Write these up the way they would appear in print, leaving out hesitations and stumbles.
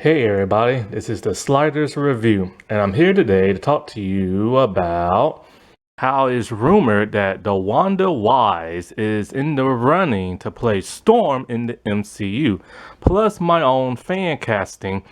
Hey everybody, this is the Sliders Review, and I'm here today to talk to you about how it's rumored that Dewanda Wise is in the running to play Storm in the MCU, plus my own fan casting,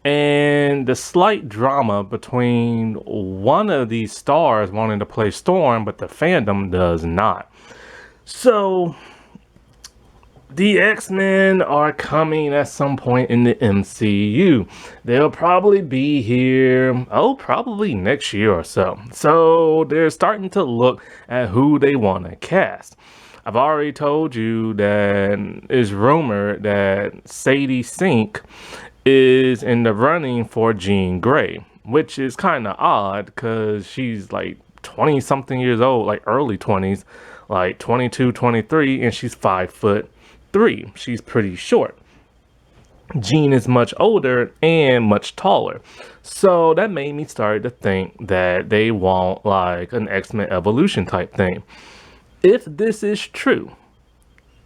and the slight drama between one of these stars wanting to play Storm, but the fandom does not. So, the X-Men are coming at some point in the MCU. They'll probably be here, probably next year or so. So they're starting to look at who they want to cast. I've already told you that it's rumored that Sadie Sink is in the running for Jean Grey, which is kind of odd because she's like 20 something years old, like early 20s, like 22, 23, and she's 5'3". She's pretty short. Jean is much older and much taller. So that made me start to think that they want like an X-Men evolution type thing. If this is true,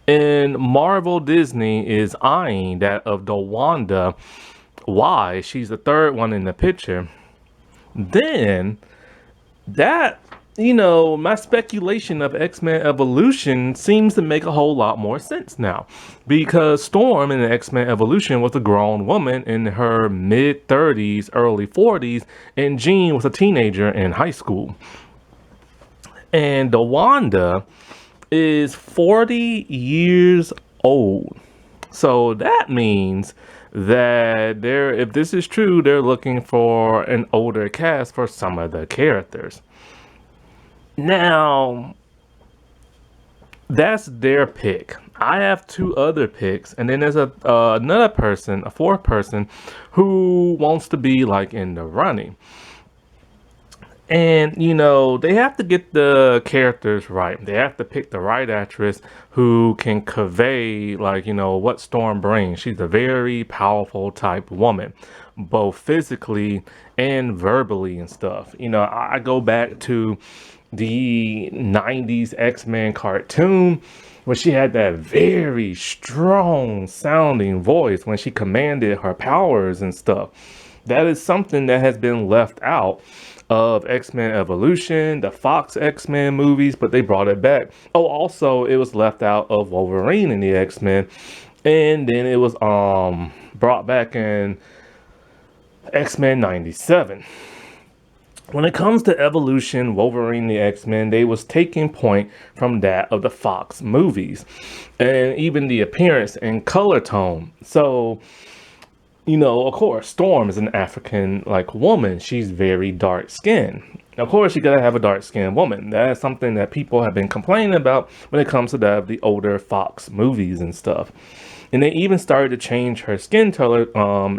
and Marvel Disney is eyeing that of Dewanda, why she's the third one in the picture, then that, my speculation of X-Men Evolution seems to make a whole lot more sense now. Because Storm in the X-Men Evolution was a grown woman in her mid-30s, early 40s, and Jean was a teenager in high school. And Dewanda is 40 years old. So that means that if this is true, they're looking for an older cast for some of the characters. Now, that's their pick. I have two other picks, and then there's another person, a fourth person, who wants to be like in the running. And they have to get the characters right. They have to pick the right actress who can convey like what Storm brings. She's a very powerful type woman, both physically and verbally and stuff. I go back to the 90s X-Men cartoon where she had that very strong sounding voice when she commanded her powers and stuff. That is something that has been left out of X-Men Evolution, the Fox X-Men movies, but they brought it back. Oh, also it was left out of Wolverine in the X-Men, and then it was brought back in X-Men 97. When it comes to Evolution, Wolverine, the X-Men, they was taking point from that of the Fox movies. And even the appearance and color tone. So, of course, Storm is an African woman. She's very dark skinned. Of course, you gotta have a dark skinned woman. That's something that people have been complaining about when it comes to the older Fox movies and stuff. And they even started to change her skin color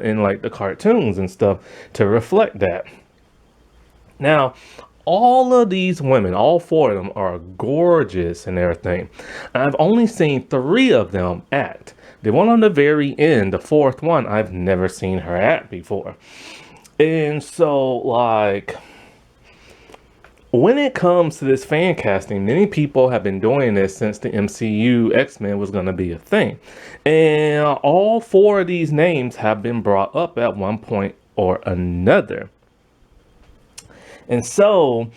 in the cartoons and stuff to reflect that. Now, all of these women, all four of them, are gorgeous and everything. I've only seen 3 of them act. The one on the very end, the fourth one, I've never seen her act before. And so, when it comes to this fan casting, many people have been doing this since the MCU X-Men was going to be a thing. And all 4 of these names have been brought up at one point or another. And so,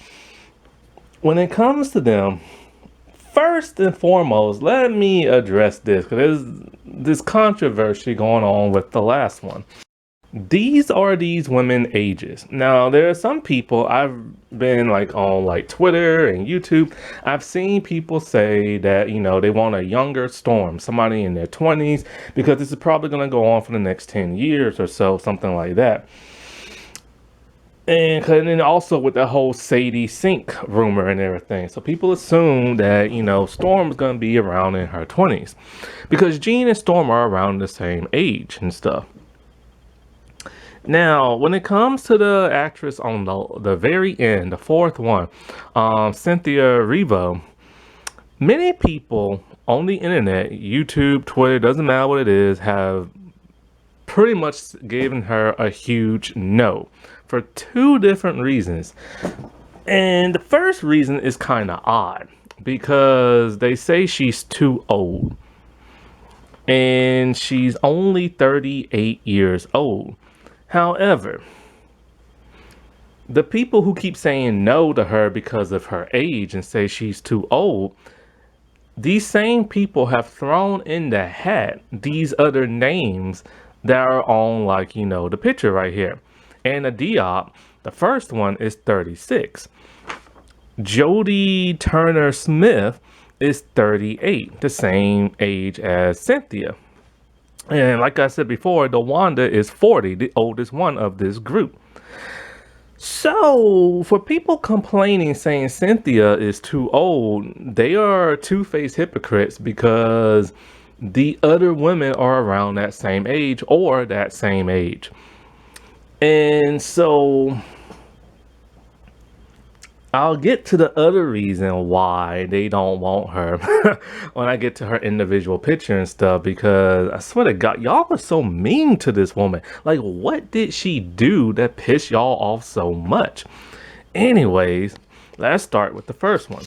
when it comes to them, first and foremost, let me address this, because there's this controversy going on with the last one. These are these women ages. Now, there are some people, I've been on Twitter and YouTube, I've seen people say that, they want a younger Storm, somebody in their 20s, because this is probably going to go on for the next 10 years or so, something like that. And then also with the whole Sadie Sink rumor and everything. So people assume that, Storm is going to be around in her 20s. Because Jean and Storm are around the same age and stuff. Now, when it comes to the actress on the very end, the fourth one, Cynthia Erivo, many people on the internet, YouTube, Twitter, doesn't matter what it is, have pretty much given her a huge no for 2 different reasons. And the first reason is kind of odd because they say she's too old. and she's only 38 years old. However, the people who keep saying no to her because of her age and say she's too old, these same people have thrown in the hat these other names that are on, like, the picture right here. Anna Diop, the first one, is 36. Jodie Turner Smith is 38, the same age as Cynthia. And like I said before, Dewanda is 40, the oldest one of this group. So, for people complaining saying Cynthia is too old, they are two-faced hypocrites because the other women are around that same age or that same age. And so I'll get to the other reason why they don't want her when I get to her individual picture and stuff, because I swear to God, y'all are so mean to this woman. Like, what did she do that pissed y'all off so much? Anyways, let's start with the first one.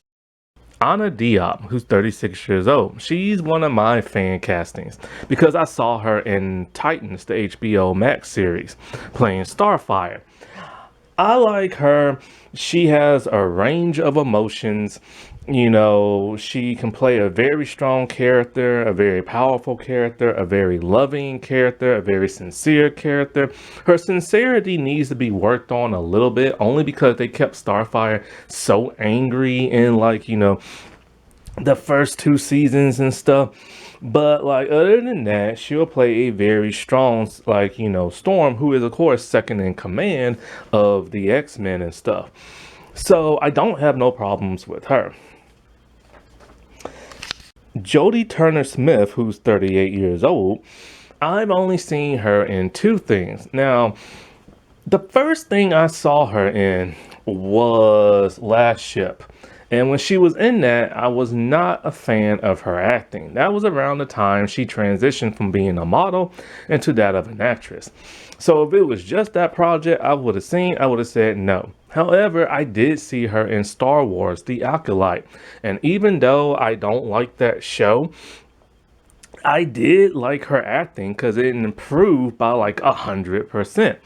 Anna Diop, who's 36 years old. She's one of my fan castings because I saw her in Titans, the HBO Max series, playing Starfire. I like her. She has a range of emotions. She can play a very strong character, a very powerful character, a very loving character, a very sincere character. Her sincerity needs to be worked on a little bit, only because they kept Starfire so angry in, the first 2 seasons and stuff. But other than that, she'll play a very strong, Storm, who is of course second in command of the X-Men and stuff. So I don't have no problems with her. Jodie Turner Smith, who's 38 years old, I've only seen her in 2 things. Now, the first thing I saw her in was Last Ship. And when she was in that, I was not a fan of her acting. That was around the time she transitioned from being a model into that of an actress. So if it was just that project I would have said no. However, I did see her in Star Wars, The Acolyte. And even though I don't like that show, I did like her acting because it improved by 100%.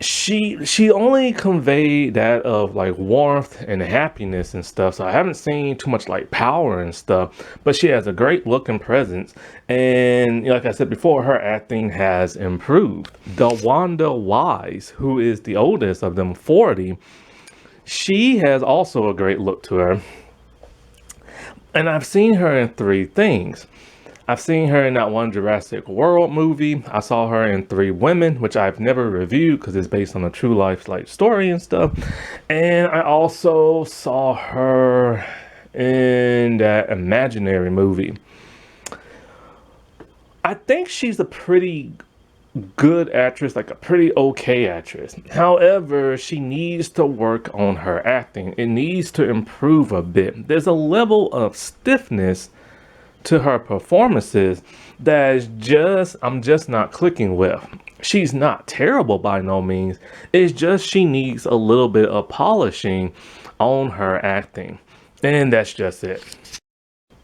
She only conveyed that of warmth and happiness and stuff, so I haven't seen too much power and stuff, but she has a great look and presence, and like I said before, her acting has improved. Dewanda Wise, who is the oldest of them, 40, she has also a great look to her, and I've seen her in 3 things. I've seen her in that one Jurassic World movie. I saw her in 3 Women, which I've never reviewed because it's based on a true life story and stuff. And I also saw her in that Imaginary movie. I think she's a pretty good actress, a pretty okay actress. However, she needs to work on her acting. It needs to improve a bit. There's a level of stiffness to her performances that I'm just not clicking with. She's not terrible by no means. It's just she needs a little bit of polishing on her acting. And that's just it.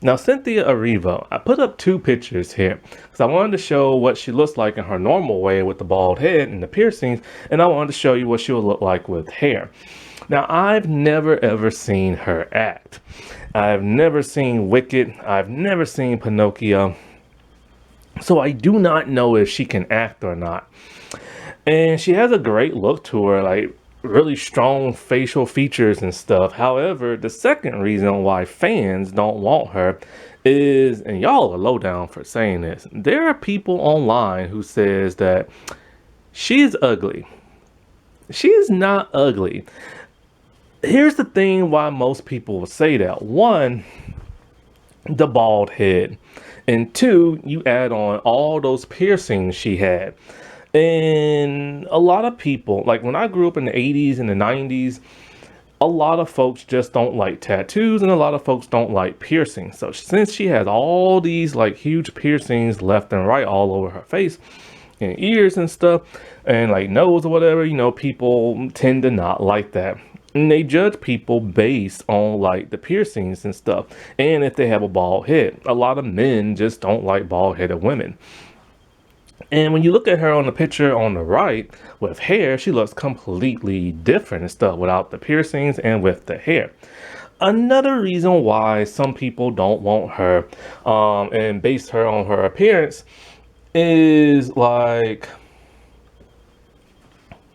Now, Cynthia Erivo, I put up 2 pictures here because I wanted to show what she looks like in her normal way with the bald head and the piercings, and I wanted to show you what she would look like with hair. Now, I've never ever seen her act. I've never seen Wicked. I've never seen Pinocchio. So I do not know if she can act or not. And she has a great look to her, really strong facial features and stuff. However, the second reason why fans don't want her is, and y'all are low down for saying this, there are people online who says that she is ugly. She is not ugly. Here's the thing why most people will say that. 1, the bald head. And 2, you add on all those piercings she had. And a lot of people, when I grew up in the 80s and the 90s, a lot of folks just don't like tattoos and a lot of folks don't like piercings. So since she has all these huge piercings left and right all over her face and ears and stuff, and nose or whatever, people tend to not like that. And they judge people based on like the piercings and stuff, and if they have a bald head. A lot of men just don't like bald-headed women. And when you look at her on the picture on the right with hair, she looks completely different and stuff without the piercings and with the hair. Another reason why some people don't want her and base her on her appearance is like,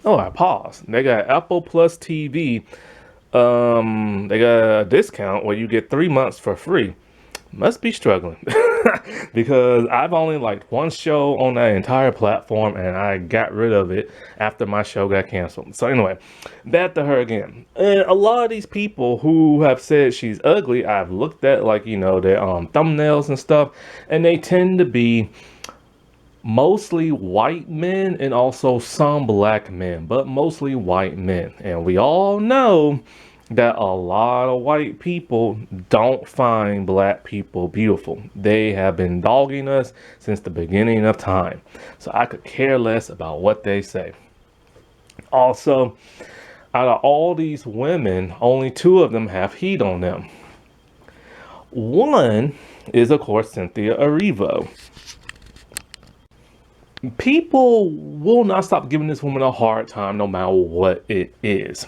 oh, I paused. They got Apple Plus TV. They got a discount where you get 3 months for free. Must be struggling because I've only liked one show on that entire platform and I got rid of it after my show got canceled. So anyway, back to her again. And a lot of these people who have said she's ugly, I've looked at like, you know, their thumbnails and stuff, and they tend to be mostly white men and also some black men, but mostly white men. And we all know that a lot of white people don't find black people beautiful. They have been dogging us since the beginning of time. So I could care less about what they say. Also, out of all these women, only 2 of them have heat on them. One is, of course, Cynthia Erivo. People will not stop giving this woman a hard time no matter what it is.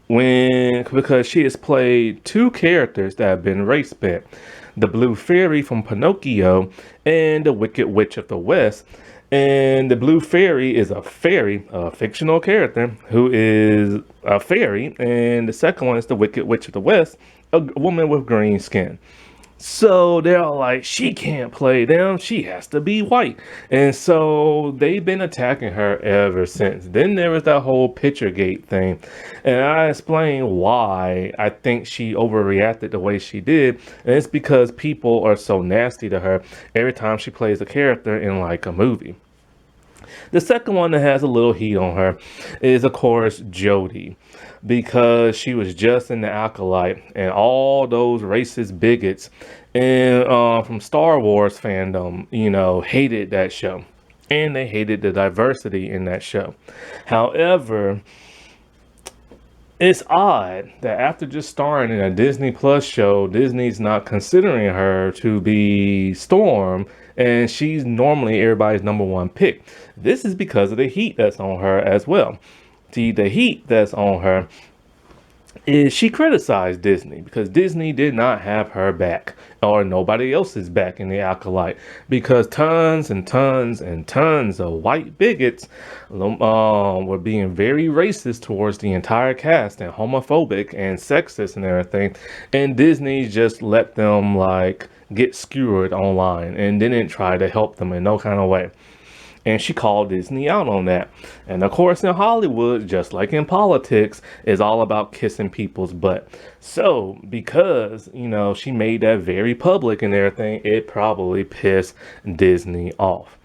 Because she has played 2 characters that have been race bent. The Blue Fairy from Pinocchio and the Wicked Witch of the West. And the Blue Fairy is a fairy, a fictional character who is a fairy. And the second one is the Wicked Witch of the West, a woman with green skin. So they're all like, she can't play them, she has to be white. And so they've been attacking her ever since. Then there was that whole Picturegate thing. And I explained why I think she overreacted the way she did. And it's because people are so nasty to her every time she plays a character in like a movie. The second one that has a little heat on her is, of course, Jodie, because she was just in the Acolyte, and all those racist bigots and from Star Wars fandom, you know, hated that show, and they hated the diversity in that show. However, it's odd that after just starring in a Disney Plus show, Disney's not considering her to be Storm, and she's normally everybody's #1 pick. This is because of the heat that's on her as well. See, the heat that's on her is she criticized Disney because Disney did not have her back, or nobody else's back in the Acolyte, because tons and tons and tons of white bigots were being very racist towards the entire cast and homophobic and sexist and everything, and Disney just let them like get skewered online and didn't try to help them in no kind of way. And she called Disney out on that. And of course, in Hollywood, just like in politics, is all about kissing people's butt. So because, you know, she made that very public and everything, it probably pissed Disney off.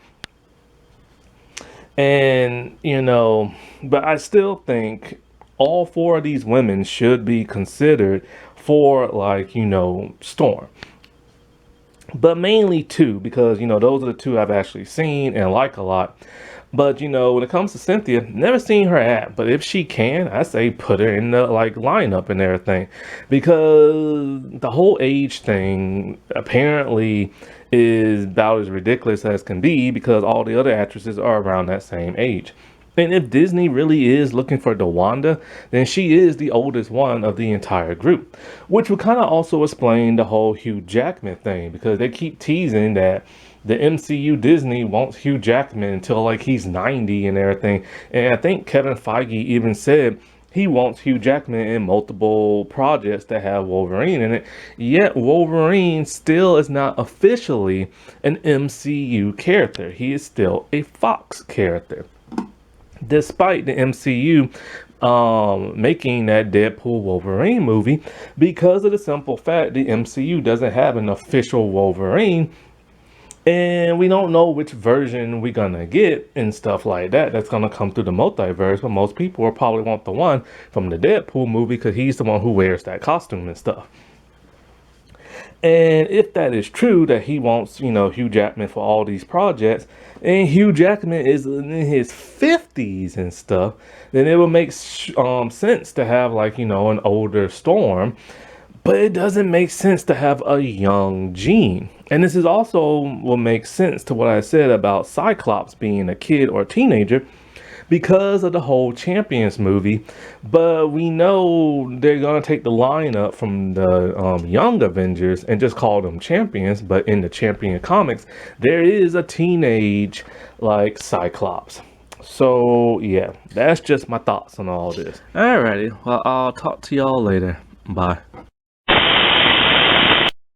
And, you know, but I still think all 4 of these women should be considered for, like, you know, Storm. But mainly 2, because, you know, those are the 2 I've actually seen and like a lot. But, you know, when it comes to Cynthia, never seen her act. But if she can, I say put her in the, like, lineup and everything. Because the whole age thing apparently is about as ridiculous as can be, because all the other actresses are around that same age. And if Disney really is looking for Dewanda, then she is the oldest one of the entire group. Which would kind of also explain the whole Hugh Jackman thing, because they keep teasing that the MCU Disney wants Hugh Jackman until like he's 90 and everything. And I think Kevin Feige even said he wants Hugh Jackman in multiple projects that have Wolverine in it. Yet Wolverine still is not officially an MCU character. He is still a Fox character, despite the MCU making that Deadpool Wolverine movie, because of the simple fact the MCU doesn't have an official Wolverine, and we don't know which version we're gonna get and stuff like that. That's gonna come through the multiverse, but most people will probably want the one from the Deadpool movie because he's the one who wears that costume and stuff. And if that is true, that he wants, Hugh Jackman for all these projects, and Hugh Jackman is in his 50s and stuff, then it would make sense to have, like, an older Storm. But it doesn't make sense to have a young Jean. And this is also will make sense to what I said about Cyclops being a kid or a teenager, because of the whole Champions movie. But we know they're gonna take the lineup from the Young Avengers and just call them Champions. But in the Champion comics, there is a teenage like Cyclops. So yeah, that's just my thoughts on all this. Alrighty, well, I'll talk to y'all later. Bye.